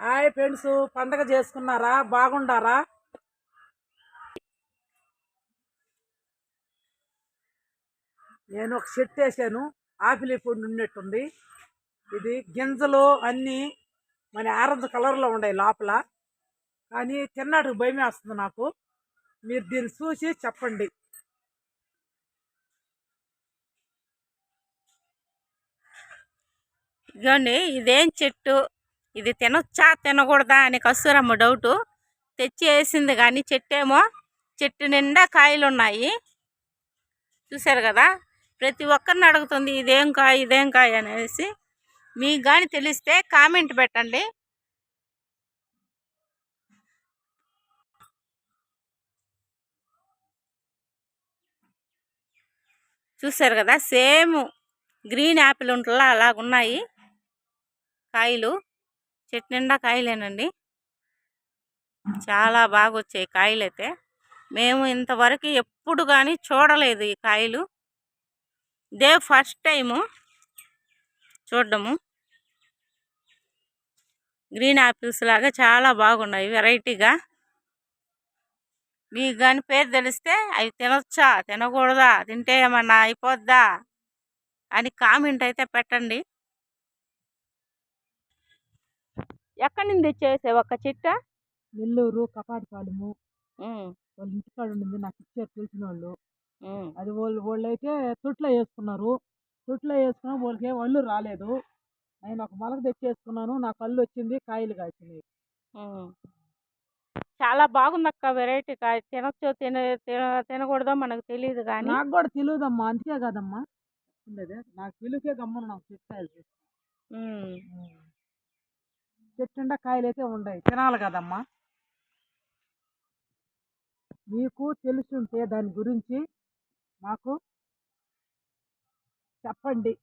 Hi friends, పండగ చేసుకున్నారా? బాగుండారా? నేను ఒక షర్ట్ వేసాను, ఆపిల్ ఇప్పుడు ఉన్నట్టుంది. ఇది గింజలు అన్నీ మన ఆరెంజ్ కలర్లో ఉన్నాయి లోపల, కానీ తిన్నాటికి భయం వేస్తుంది నాకు. మీరు దీన్ని చూసి చెప్పండి. ఇదిగోండి, ఇదేం చెట్టు, ఇది తినొచ్చా తినకూడదా అని కస్తూరమ్మ డౌటు. తెచ్చి వేసింది కానీ చెట్టు నిండా కాయలు ఉన్నాయి. చూశారు కదా, ప్రతి ఒక్కరిని అడుగుతుంది ఇదేం కాయ అనేసి. మీకు కానీ తెలిస్తే కామెంట్ పెట్టండి. చూశారు కదా, సేమ్ గ్రీన్ యాపిల్ ఉంటుందా అలాగున్నాయి కాయలు. చెట్టు నిండా కాయలేనండి, చాలా బాగా వచ్చాయి కాయలు అయితే. మేము ఇంతవరకు ఎప్పుడు కానీ చూడలేదు ఈ కాయలు, ఇదే ఫస్ట్ టైము చూడడము. గ్రీన్ యాపిల్స్ లాగా చాలా బాగున్నాయి వెరైటీగా. మీకు కానీ పేరు తెలిస్తే అవి తినొచ్చా తినకూడదా, తింటే ఏమన్నా అయిపోద్దా అని కామెంట్ అయితే పెట్టండి. ఎక్కడి నుంచి తెచ్చేసే ఒక చెట్ట? నెల్లూరు కపాటిపాలెము. వాళ్ళ ఇంటికాడ ఉండింది, నాకు ఇచ్చారు తెలిసిన వాళ్ళు. అది వాళ్ళు అయితే తొట్లో వేసుకున్నారు. తొట్లో వేసుకున్నా వాళ్ళకి ఏం అల్లు రాలేదు. నేను ఒక మొలక తెచ్చేసుకున్నాను, నాకు అల్లు వచ్చింది, కాయలు కాసినాయి. చాలా బాగుంది అక్క, వెరైటీ కాయ. తినొచ్చో తినకూడదో మనకు తెలియదు కానీ. నాకు కూడా తెలియదమ్మా, అందుకే కదమ్మా ఉండేది. నాకు పిలుకే గమ్మను నాకు చెట్టు చెట్టు కాయలు అయితే ఉండయి, తినాలి కదమ్మా. మీకు తెలుసుంటే దాని గురించి మాకు చెప్పండి.